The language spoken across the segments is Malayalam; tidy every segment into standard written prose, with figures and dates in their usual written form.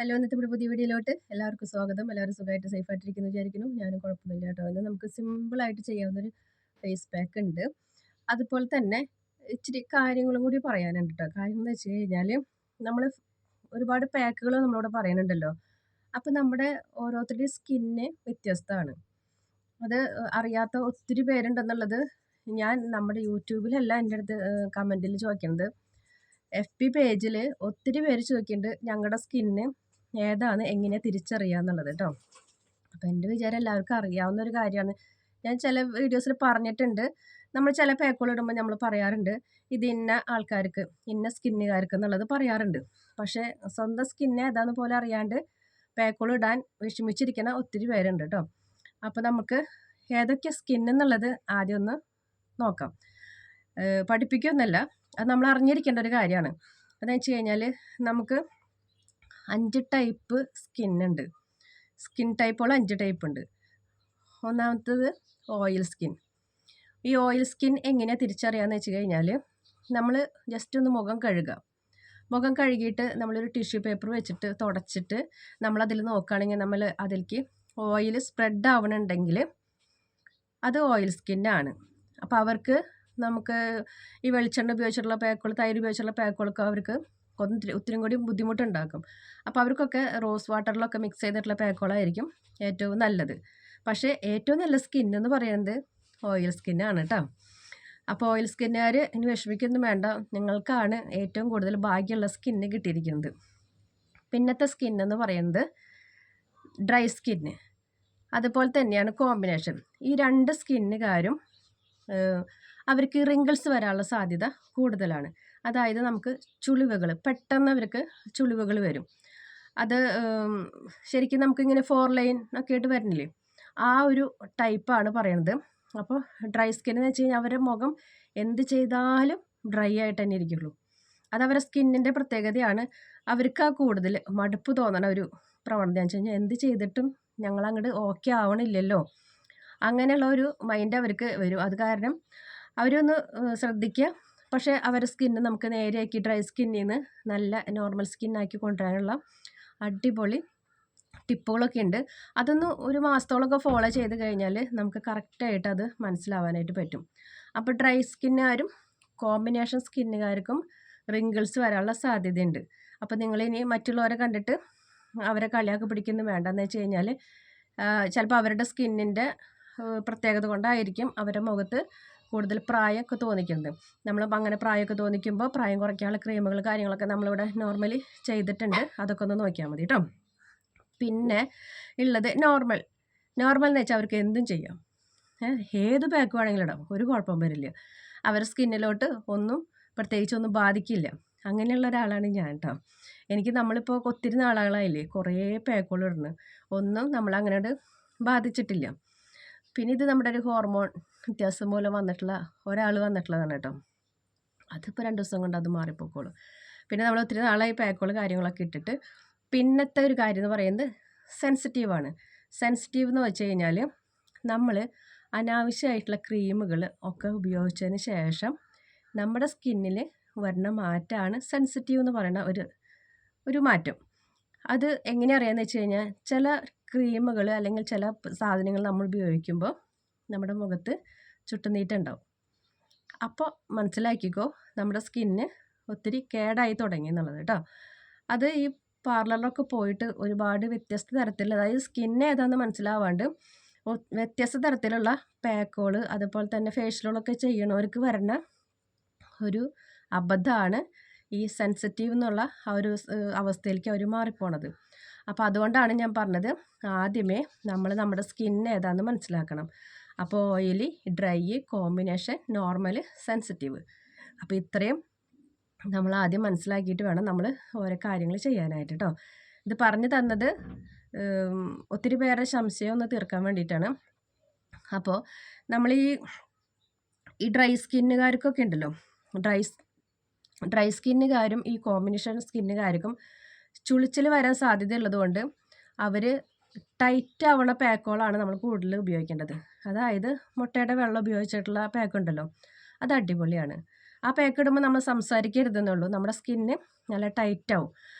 ഹലോ, ഇന്നത്തെ ഇവിടെ പുതിയ വീഡിയോയിലോട്ട് എല്ലാവർക്കും സ്വാഗതം. എല്ലാവരും സുഖമായിട്ട് സേഫായിട്ടിരിക്കുന്നു വിചാരിക്കുന്നു. ഞാനും കുഴപ്പമൊന്നുമില്ല കേട്ടോ. ഇന്ന് നമുക്ക് സിമ്പിളായിട്ട് ചെയ്യാവുന്നൊരു ഫേസ് പാക്ക് ഉണ്ട്. അതുപോലെ തന്നെ ഇച്ചിരി കാര്യങ്ങളും കൂടി പറയാനുണ്ട് കേട്ടോ. കാര്യം എന്ന് വെച്ച് കഴിഞ്ഞാൽ നമ്മൾ ഒരുപാട് പാക്കുകൾ നമ്മളോട് പറയുന്നുണ്ടല്ലോ. അപ്പം നമ്മുടെ ഓരോരുത്തരുടെയും സ്കിന്ന് വ്യത്യസ്തമാണ്. അത് അറിയാത്ത ഒത്തിരി പേരുണ്ടെന്നുള്ളത് ഞാൻ നമ്മുടെ യൂട്യൂബിലല്ല എൻ്റെ അടുത്ത് കമൻറ്റിൽ ചോദിക്കുന്നത്. FB പേജിൽ ഒത്തിരി പേര് ചോദിക്കുന്നുണ്ട് ഞങ്ങളുടെ സ്കിന്ന് ഏതാണ് എങ്ങനെ തിരിച്ചറിയുക എന്നുള്ളത് കേട്ടോ. അപ്പോൾ എൻ്റെ വിചാരം എല്ലാവർക്കും അറിയാവുന്ന ഒരു കാര്യമാണ്. ഞാൻ ചില വീഡിയോസിൽ പറഞ്ഞിട്ടുണ്ട്. നമ്മൾ ചില പാക്കുകൾ ഇടുമ്പോൾ നമ്മൾ പറയാറുണ്ട് ഇത് ഇന്ന ആൾക്കാർക്ക് ഇന്ന സ്കിന്നുകാർക്ക് എന്നുള്ളത് പറയാറുണ്ട്. പക്ഷേ സ്വന്തം സ്കിന്ന് ഏതാന്ന് പോലെ അറിയാണ്ട് പാക്കുകൾ ഇടാൻ വിഷമിച്ചിരിക്കുന്ന ഒത്തിരി പേരുണ്ട് കേട്ടോ. അപ്പോൾ നമുക്ക് ഏതൊക്കെ സ്കിൻ എന്നുള്ളത് ആദ്യം ഒന്ന് നോക്കാം. പഠിപ്പിക്കുകയൊന്നുമല്ല, അത് നമ്മൾ അറിഞ്ഞിരിക്കേണ്ട ഒരു കാര്യമാണ്. അതെന്ന് വെച്ച് കഴിഞ്ഞാൽ നമുക്ക് 5 ടൈപ്പ് സ്കിന്നുണ്ട്. സ്കിൻ ടൈപ്പുകൾ 5 ടൈപ്പ് ഉണ്ട്. ഒന്നാമത്തത് ഓയിൽ സ്കിൻ. ഈ ഓയിൽ സ്കിൻ എങ്ങനെയാണ് തിരിച്ചറിയാമെന്ന് വെച്ച് കഴിഞ്ഞാൽ നമ്മൾ ജസ്റ്റ് ഒന്ന് മുഖം കഴുകുക. മുഖം കഴുകിയിട്ട് നമ്മളൊരു ടിഷ്യൂ പേപ്പർ വെച്ചിട്ട് തുടച്ചിട്ട് നമ്മളതിൽ നോക്കുകയാണെങ്കിൽ നമ്മൾ അതിലേക്ക് ഓയിൽ സ്പ്രെഡ് ആവണമെന്നുണ്ടെങ്കിൽ അത് ഓയിൽ സ്കിന്നാണ്. അപ്പോൾ അവർക്ക് നമുക്ക് ഈ വെളിച്ചെണ്ണ ഉപയോഗിച്ചിട്ടുള്ള പാക്കുകൾ, തൈര് ഉപയോഗിച്ചിട്ടുള്ള പാക്കുകളൊക്കെ അവർക്ക് ഒത്തിരി കൂടി ബുദ്ധിമുട്ടുണ്ടാക്കും. അപ്പോൾ അവർക്കൊക്കെ റോസ് വാട്ടറിലൊക്കെ മിക്സ് ചെയ്തിട്ടുള്ള പാക്കുകളായിരിക്കും ഏറ്റവും നല്ലത്. പക്ഷേ ഏറ്റവും നല്ല സ്കിന്നെന്ന് പറയുന്നത് ഓയിൽ സ്കിന്നാണ് കേട്ടോ. അപ്പോൾ ഓയിൽ സ്കിന്നുകാർ ഇനി വിഷമിക്കൊന്നും വേണ്ട, നിങ്ങൾക്കാണ് ഏറ്റവും കൂടുതൽ ഭാഗ്യമുള്ള സ്കിന്ന് കിട്ടിയിരിക്കുന്നത്. പിന്നത്തെ സ്കിന്നെന്ന് പറയുന്നത് ഡ്രൈ സ്കിന്ന്. അതുപോലെ തന്നെയാണ് കോമ്പിനേഷൻ. ഈ 2 സ്കിന്നുകാരും അവർക്ക് റിങ്കിൾസ് വരാനുള്ള സാധ്യത കൂടുതലാണ്. അതായത് നമുക്ക് ചുളിവുകൾ പെട്ടെന്ന് അവർക്ക് ചുളിവുകൾ വരും. അത് ശരിക്കും നമുക്കിങ്ങനെ 4 ലൈൻ ഒക്കെ ആയിട്ട് വരുന്നില്ലേ, ആ ഒരു ടൈപ്പാണ് പറയണത്. അപ്പോൾ ഡ്രൈ സ്കിൻ എന്ന് വെച്ച് കഴിഞ്ഞാൽ അവരുടെ മുഖം എന്ത് ചെയ്താലും ഡ്രൈ ആയിട്ട് തന്നെ ഇരിക്കുള്ളൂ. അതവരുടെ സ്കിന്നിൻ്റെ പ്രത്യേകതയാണ്. അവർക്ക് ആ കൂടുതൽ മടുപ്പ് തോന്നണ ഒരു പ്രവണത എന്ന് വെച്ച് കഴിഞ്ഞാൽ എന്ത് ചെയ്തിട്ടും ഞങ്ങളങ്ങോട്ട് ഓക്കെ ആവണില്ലല്ലോ, അങ്ങനെയുള്ള ഒരു മൈൻഡ് അവർക്ക് വരും. അത് കാരണം അവരൊന്ന് ശ്രദ്ധിക്കുക. പക്ഷേ അവരുടെ സ്കിന്ന് നമുക്ക് നേരെയാക്കി ഡ്രൈ സ്കിന്നിൽ നിന്ന് നല്ല നോർമൽ സ്കിന്നാക്കി കൊണ്ടുവരാനുള്ള അടിപൊളി ടിപ്പുകളൊക്കെ ഉണ്ട്. അതൊന്ന് ഒരു മാസത്തോളമൊക്കെ ഫോളോ ചെയ്ത് കഴിഞ്ഞാൽ നമുക്ക് കറക്റ്റായിട്ട് അത് മനസ്സിലാവാനായിട്ട് പറ്റും. അപ്പോൾ ഡ്രൈ സ്കിന്നുകാരും കോമ്പിനേഷൻ സ്കിന്നുകാർക്കും റിങ്കിൾസ് വരാനുള്ള സാധ്യതയുണ്ട്. അപ്പോൾ നിങ്ങളിനി മറ്റുള്ളവരെ കണ്ടിട്ട് അവരെ കളിയാക്കി പിടിക്കുന്നു വേണ്ടെന്ന് വെച്ച് കഴിഞ്ഞാൽ ചിലപ്പോൾ അവരുടെ സ്കിന്നിൻ്റെ പ്രത്യേകത കൊണ്ടായിരിക്കും അവരുടെ മുഖത്ത് കൂടുതൽ പ്രായമൊക്കെ തോന്നിക്കുന്നത്. നമ്മളിപ്പോൾ അങ്ങനെ പ്രായമൊക്കെ തോന്നിക്കുമ്പോൾ പ്രായം കുറയ്ക്കാനുള്ള ക്രീമുകൾ കാര്യങ്ങളൊക്കെ നമ്മളിവിടെ നോർമലി ചെയ്തിട്ടുണ്ട്. അതൊക്കെ ഒന്ന് നോക്കിയാൽ മതി കേട്ടോ. പിന്നെ ഉള്ളത് നോർമൽ എന്ന് വെച്ചാൽ അവർക്ക് എന്തും ചെയ്യാം. ഏത് പാക്ക് വേണമെങ്കിലും ഇടാം, ഒരു കുഴപ്പം വരില്ല. അവരുടെ സ്കിന്നിലോട്ട് പ്രത്യേകിച്ചൊന്നും ബാധിക്കില്ല. അങ്ങനെയുള്ള ഒരാളാണ് ഞാൻ കേട്ടോ. എനിക്ക് നമ്മളിപ്പോൾ ഒത്തിരി നാളുകളായില്ലേ കുറേ പാക്കുകൾ ഇടുന്നു, ഒന്നും നമ്മളങ്ങനെയോട് ബാധിച്ചിട്ടില്ല. പിന്നെ ഇത് നമ്മുടെ ഒരു ഹോർമോൺ വ്യത്യാസം മൂലം ഒരാൾ വന്നിട്ടുള്ളതാണ് കേട്ടോ. അതിപ്പോൾ 2 ദിവസം കൊണ്ട് അത് മാറിപ്പോക്കോളും. പിന്നെ നമ്മൾ ഒത്തിരി നാളായി പാക്കുകൾ കാര്യങ്ങളൊക്കെ ഇട്ടിട്ട്. പിന്നത്തെ ഒരു കാര്യം എന്ന് പറയുന്നത് സെൻസിറ്റീവാണ്. സെൻസിറ്റീവ് എന്ന് വെച്ച് കഴിഞ്ഞാൽ നമ്മൾ അനാവശ്യമായിട്ടുള്ള ക്രീമുകൾ ഒക്കെ ഉപയോഗിച്ചതിന് ശേഷം നമ്മുടെ സ്കിന്നിൽ വരുന്ന മാറ്റമാണ് സെൻസിറ്റീവ് എന്ന് പറയുന്ന ഒരു മാറ്റം. അത് എങ്ങനെ അറിയാമെന്ന് വെച്ച് കഴിഞ്ഞാൽ ചില ക്രീമുകൾ അല്ലെങ്കിൽ ചില സാധനങ്ങൾ നമ്മൾ ഉപയോഗിക്കുമ്പോൾ നമ്മുടെ മുഖത്ത് ചുട്ടുനീട്ടുണ്ടാവും. അപ്പോൾ മനസ്സിലാക്കിക്കോ നമ്മുടെ സ്കിന്ന് ഒത്തിരി കേടായി തുടങ്ങി എന്നുള്ളത് കേട്ടോ. അത് ഈ പാർലറിലൊക്കെ പോയിട്ട് ഒരുപാട് വ്യത്യസ്ത തരത്തിലുള്ള, അതായത് സ്കിന്ന് ഏതാണെന്ന് മനസ്സിലാവാണ്ട് വ്യത്യസ്ത തരത്തിലുള്ള പാക്കുകൾ അതുപോലെ തന്നെ ഫേഷ്യലുകളൊക്കെ ചെയ്യണവർക്ക് വരുന്ന ഒരു അബദ്ധമാണ് ഈ സെൻസിറ്റീവ് എന്നുള്ള ആ ഒരു അവസ്ഥയിലേക്ക് അവർ മാറിപ്പോണത്. അപ്പോൾ അതുകൊണ്ടാണ് ഞാൻ പറഞ്ഞത് ആദ്യമേ നമ്മൾ നമ്മുടെ സ്കിന്ന് ഏതാണെന്ന് മനസ്സിലാക്കണം. അപ്പോൾ oily, dry, combination, normal, sensitive. അപ്പോൾ ഇത്രയും നമ്മൾ ആദ്യം മനസ്സിലാക്കിയിട്ട് വേണം നമ്മൾ ഓരോ കാര്യങ്ങൾ ചെയ്യാനായിട്ട് കേട്ടോ. ഇത് പറഞ്ഞു തന്നത് ഒത്തിരി പേരുടെ സംശയം ഒന്ന് തീർക്കാൻ വേണ്ടിയിട്ടാണ്. അപ്പോൾ നമ്മൾ ഈ ഡ്രൈ സ്കിന്നുകാർക്കൊക്കെ ഉണ്ടല്ലോ, ഡ്രൈ സ്കിന്നുകാരും ഈ കോമ്പിനേഷൻ സ്കിന്നുകാർക്കും ചുളിച്ചിൽ വരാൻ സാധ്യതയുള്ളത് കൊണ്ട് അവർ ടൈറ്റ് ആവണ പാക്കുകളാണ് നമ്മൾ കൂടുതൽ ഉപയോഗിക്കേണ്ടത്. അതായത് മുട്ടയുടെ വെള്ളം ഉപയോഗിച്ചിട്ടുള്ള പാക്ക് ഉണ്ടല്ലോ, അത് അടിപൊളിയാണ്. ആ പാക്ക് ഇടുമ്പോൾ നമ്മൾ സംസാരിക്കരുതെന്നുള്ളൂ, നമ്മുടെ സ്കിന്ന് നല്ല ടൈറ്റ് ആവും.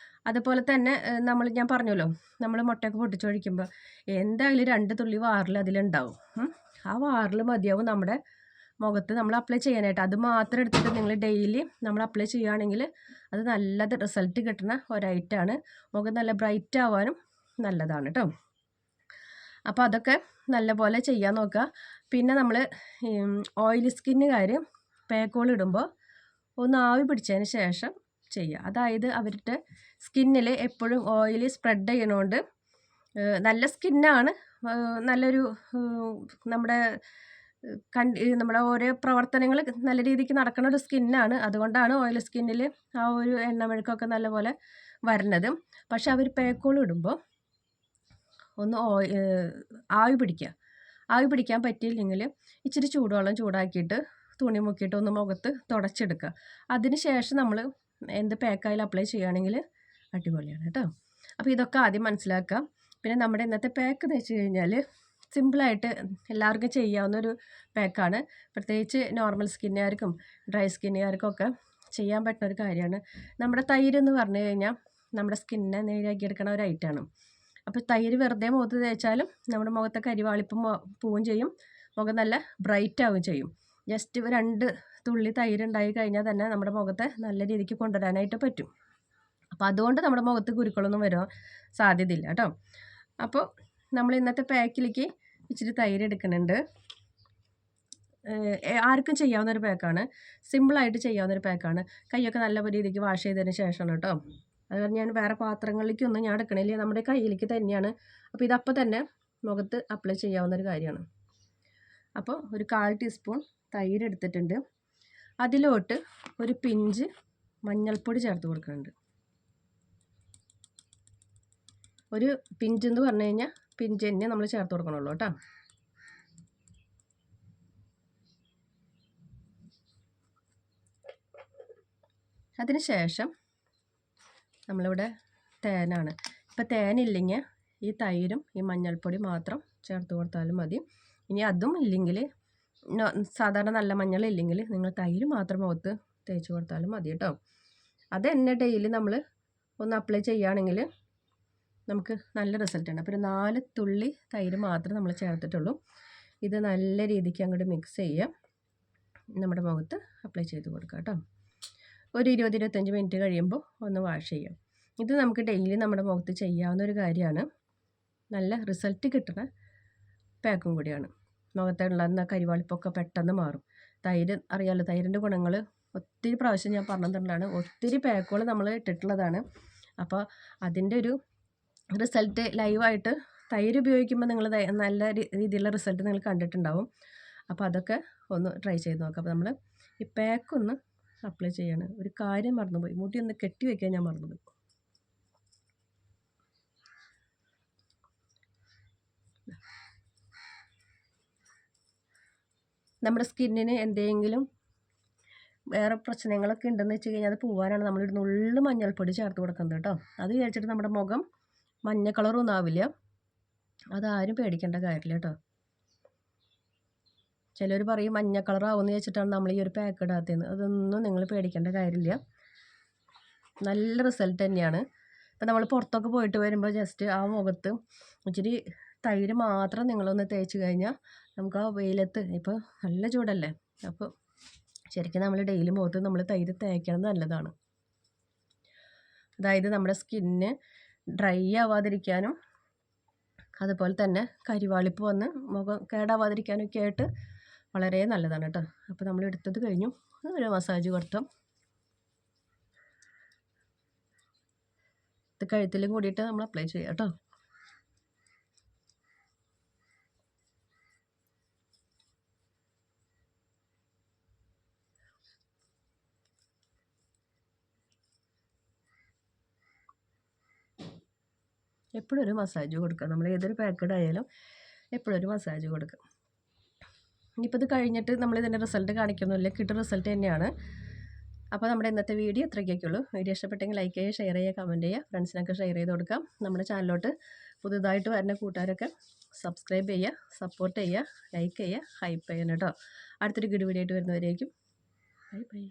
അതുപോലെ തന്നെ ഞാൻ പറഞ്ഞല്ലോ, നമ്മൾ മുട്ടയൊക്കെ പൊട്ടിച്ചൊഴിക്കുമ്പോൾ എന്തായാലും 2 തുള്ളി വാറൽ അതിലുണ്ടാവും. ആ വാറൽ മതിയാവും നമ്മുടെ മുഖത്ത് നമ്മൾ അപ്ലൈ ചെയ്യാനായിട്ട്. അത് മാത്രം എടുത്തിട്ട് നിങ്ങൾ ഡെയിലി നമ്മൾ അപ്ലൈ ചെയ്യുകയാണെങ്കിൽ അത് നല്ല റിസൾട്ട് കിട്ടുന്ന ഒരൈറ്റമാണ്. മുഖം നല്ല ബ്രൈറ്റ് ആവാനും നല്ലതാണ് കേട്ടോ. അപ്പോൾ അതൊക്കെ നല്ലപോലെ ചെയ്യാൻ നോക്കുക. പിന്നെ നമ്മൾ ഓയിലി സ്കിന്നുകാർ പേക്കോൾ ഇടുമ്പോൾ ഒന്ന് ആവി പിടിച്ചതിന് ശേഷം ചെയ്യുക. അതായത് അവരുടെ സ്കിന്നിൽ എപ്പോഴും ഓയിൽ സ്പ്രെഡ് ചെയ്യണോണ്ട് നല്ല സ്കിന്നാണ്, നല്ലൊരു നമ്മുടെ നമ്മുടെ ഓരോ പ്രവർത്തനങ്ങൾ നല്ല രീതിക്ക് നടക്കുന്ന ഒരു സ്കിന്നാണ്. അതുകൊണ്ടാണ് ഓയിൽ സ്കിന്നിൽ ആ ഒരു എണ്ണമെഴുക്കൊക്കെ നല്ലപോലെ വരുന്നത്. പക്ഷെ അവർ പേക്കോൾ ഇടുമ്പോൾ ഒന്ന് ആവി പിടിക്കുക. ആവി പിടിക്കാൻ പറ്റിയില്ലെങ്കിൽ ഇച്ചിരി ചൂടുവെള്ളം ചൂടാക്കിയിട്ട് തുണി മുക്കിയിട്ട് ഒന്ന് മുഖത്ത് തുടച്ചെടുക്കുക. അതിന് ശേഷം നമ്മൾ എന്ത് പാക്കായാൽ അപ്ലൈ ചെയ്യുകയാണെങ്കിൽ അടിപൊളിയാണ് കേട്ടോ. അപ്പോൾ ഇതൊക്കെ ആദ്യം മനസ്സിലാക്കുക. പിന്നെ നമ്മുടെ ഇന്നത്തെ പാക്ക് എന്ന് വെച്ച് കഴിഞ്ഞാൽ സിമ്പിളായിട്ട് എല്ലാവർക്കും ചെയ്യാവുന്നൊരു പാക്കാണ്. പ്രത്യേകിച്ച് നോർമൽ സ്കിന്നുകാർക്കും ഡ്രൈ സ്കിന്നുകാർക്കും ഒക്കെ ചെയ്യാൻ പറ്റുന്ന ഒരു കാര്യമാണ്. നമ്മുടെ തൈര് എന്ന് പറഞ്ഞു കഴിഞ്ഞാൽ നമ്മുടെ സ്കിന്നിനെ നേരാക്കിയെടുക്കണ ഒരു ഐറ്റമാണ്. അപ്പോൾ തൈര് വെറുതെ മുഖത്ത് തേച്ചാലും നമ്മുടെ മുഖത്തെ കരിവാളിപ്പം പോവുകയും ചെയ്യും, മുഖം നല്ല ബ്രൈറ്റ് ആവുകയും ചെയ്യും. ജസ്റ്റ് 2 തുള്ളി തൈര് ഉണ്ടായി കഴിഞ്ഞാൽ തന്നെ നമ്മുടെ മുഖത്തെ നല്ല രീതിക്ക് കൊണ്ടുവരാനായിട്ട് പറ്റും. അപ്പോൾ അതുകൊണ്ട് നമ്മുടെ മുഖത്ത് കുരുക്കളൊന്നും വരാൻ സാധ്യതയില്ല കേട്ടോ. അപ്പോൾ നമ്മൾ ഇന്നത്തെ പാക്കിലേക്ക് ഇച്ചിരി തൈര് എടുക്കുന്നുണ്ട്. ആർക്കും ചെയ്യാവുന്നൊരു പാക്കാണ്, സിമ്പിളായിട്ട് ചെയ്യാവുന്നൊരു പാക്കാണ്. കൈയൊക്കെ നല്ല രീതിക്ക് വാഷ് ചെയ്തതിന് ശേഷമാണ് കേട്ടോ. അതുകൊണ്ട് ഞാൻ വേറെ പാത്രങ്ങളിലേക്കൊന്നും ഞാൻ എടുക്കണില്ല, നമ്മുടെ കയ്യിലേക്ക് തന്നെയാണ്. അപ്പോൾ ഇതപ്പോൾ തന്നെ മുഖത്ത് അപ്ലൈ ചെയ്യാവുന്നൊരു കാര്യമാണ്. അപ്പോൾ ഒരു 1/4 ടീസ്പൂൺ തൈര് എടുത്തിട്ടുണ്ട്. അതിലോട്ട് ഒരു പിഞ്ച് മഞ്ഞൾപ്പൊടി ചേർത്ത് കൊടുക്കുന്നുണ്ട്. ഒരു പിഞ്ച് എന്ന് പറഞ്ഞു കഴിഞ്ഞാൽ പിഞ്ച് തന്നെ നമ്മൾ ചേർത്ത് കൊടുക്കണുള്ളൂ കേട്ടോ. അതിന് ശേഷം നമ്മളിവിടെ തേനാണ്. ഇപ്പോൾ തേനില്ലെങ്കിൽ ഈ തൈരും ഈ മഞ്ഞൾപ്പൊടി മാത്രം ചേർത്ത് കൊടുത്താലും മതി. ഇനി അതും ഇല്ലെങ്കിൽ, സാധാരണ നല്ല മഞ്ഞളില്ലെങ്കിൽ നിങ്ങൾ തൈര് മാത്രം മുഖത്ത് തേച്ച് കൊടുത്താലും മതി കേട്ടോ. അത് തന്നെ ഡെയിലി നമ്മൾ ഒന്ന് അപ്ലൈ ചെയ്യുകയാണെങ്കിൽ നമുക്ക് നല്ല റിസൾട്ടാണ്. അപ്പോൾ ഒരു 4 തുള്ളി തൈര് മാത്രം നമ്മൾ ചേർത്തിട്ടുള്ളൂ. ഇത് നല്ല രീതിക്ക് അങ്ങോട്ട് മിക്സ് ചെയ്യുക, നമ്മുടെ മുഖത്ത് അപ്ലൈ ചെയ്ത് കൊടുക്കുക കേട്ടോ. ഒരു 20-25 മിനിറ്റ് കഴിയുമ്പോൾ ഒന്ന് വാഷ് ചെയ്യാം. ഇത് നമുക്ക് ഡെയിലി നമ്മുടെ മുഖത്ത് ചെയ്യാവുന്ന ഒരു കാര്യമാണ്. നല്ല റിസൾട്ട് കിട്ടുന്ന പാക്കും കൂടിയാണ്. മുഖത്തുള്ള കരിവാളിപ്പൊക്കെ പെട്ടെന്ന് മാറും. തൈര് അറിയാമല്ലോ, തൈരിൻ്റെ ഗുണങ്ങൾ ഒത്തിരി പ്രാവശ്യം ഞാൻ പറഞ്ഞിട്ടുള്ളതാണ്. ഒത്തിരി പാക്കുകൾ നമ്മൾ ഇട്ടിട്ടുള്ളതാണ്. അപ്പോൾ അതിൻ്റെ ഒരു റിസൾട്ട് ലൈവായിട്ട് തൈര് ഉപയോഗിക്കുമ്പോൾ നിങ്ങൾ നല്ല രീതിയിലുള്ള റിസൾട്ട് നിങ്ങൾ കണ്ടിട്ടുണ്ടാവും. അപ്പോൾ അതൊക്കെ ഒന്ന് ട്രൈ ചെയ്ത് നോക്കാം. അപ്പോൾ നമ്മൾ ഈ പാക്കൊന്ന് അപ്ലൈ ചെയ്യണം. ഒരു കാര്യം മറന്നുപോയി, മുടി ഒന്ന് കെട്ടി വയ്ക്കാൻ ഞാൻ മറന്നുപോയി. നമ്മുടെ സ്കിന്നിന് എന്തെങ്കിലും വേറെ പ്രശ്നങ്ങളൊക്കെ ഉണ്ടെന്ന് വെച്ച് കഴിഞ്ഞാൽ അത് പോകാനാണ് നമ്മളൊരു നുള്ളു മഞ്ഞൾപ്പൊടി ചേർത്ത് കൊടുക്കുന്നത് കേട്ടോ. അത് വിചാരിച്ചിട്ട് നമ്മുടെ മുഖം മഞ്ഞ കളറൊന്നും ആവില്ല. അതാരും പേടിക്കേണ്ട കാര്യമില്ല കേട്ടോ. ചിലർ പറയും മഞ്ഞ കളറാവുമെന്ന് വെച്ചിട്ടാണ് നമ്മൾ ഈ ഒരു പാക്ക് ഇടാത്തതെന്ന്. അതൊന്നും നിങ്ങൾ പേടിക്കേണ്ട കാര്യമില്ല, നല്ല റിസൾട്ട് തന്നെയാണ്. ഇപ്പം നമ്മൾ പുറത്തൊക്കെ പോയിട്ട് വരുമ്പോൾ ജസ്റ്റ് ആ മുഖത്ത് ഇച്ചിരി തൈര് മാത്രം നിങ്ങളൊന്ന് തേച്ച് കഴിഞ്ഞാൽ നമുക്ക് ആ വെയിലത്ത്, ഇപ്പോൾ നല്ല ചൂടല്ലേ, അപ്പോൾ ശരിക്കും നമ്മൾ ഡെയിലി മുഖത്ത് നമ്മൾ തൈര് തേക്കുന്നത് നല്ലതാണ്. അതായത് നമ്മുടെ സ്കിന്ന് ഡ്രൈ ആവാതിരിക്കാനും അതുപോലെ തന്നെ കരിവാളിപ്പ് വന്ന് മുഖം കേടാവാതിരിക്കാനൊക്കെ ആയിട്ട് വളരെ നല്ലതാണ് കേട്ടോ. അപ്പോൾ നമ്മൾ എടുത്തത് കഴിഞ്ഞു, ഒരു മസാജ് കൊടുത്താൽ ഇത് കഴുത്തിലും കൂടിയിട്ട് നമ്മൾ അപ്ലൈ ചെയ്യാം കേട്ടോ. എപ്പോഴും ഒരു മസാജ് കൊടുക്കുക, നമ്മൾ ഏതൊരു പാക്കഡ് ആയാലും എപ്പോഴും ഒരു മസാജ് കൊടുക്കുക. ഇനിയിപ്പോൾ ഇത് കഴിഞ്ഞിട്ട് നമ്മൾ ഇതിൻ്റെ റിസൾട്ട് കാണിക്കുന്നില്ല, കിട്ടുന്ന റിസൾട്ട് തന്നെയാണ്. അപ്പോൾ നമ്മുടെ ഇന്നത്തെ വീഡിയോ ഇത്രയ്ക്കൊക്കെയുള്ളൂ. വീഡിയോ ഇഷ്ടപ്പെട്ടെങ്കിൽ ലൈക്ക് ചെയ്യുക, ഷെയർ ചെയ്യുക, കമൻറ്റ് ചെയ്യുക, ഫ്രണ്ട്സിനൊക്കെ ഷെയർ ചെയ്ത് കൊടുക്കാം. നമ്മുടെ ചാനലിലോട്ട് പുതുതായിട്ട് വരുന്ന കൂട്ടുകാരൊക്കെ സബ്സ്ക്രൈബ് ചെയ്യുക, സപ്പോർട്ട് ചെയ്യുക, ലൈക്ക് ചെയ്യുക, ഹൈപ്പ് ചെയ്യണം കേട്ടോ. അടുത്തൊരു വീഡിയോ ആയിട്ട് വരുന്നവരേക്കും ബൈ ബൈ.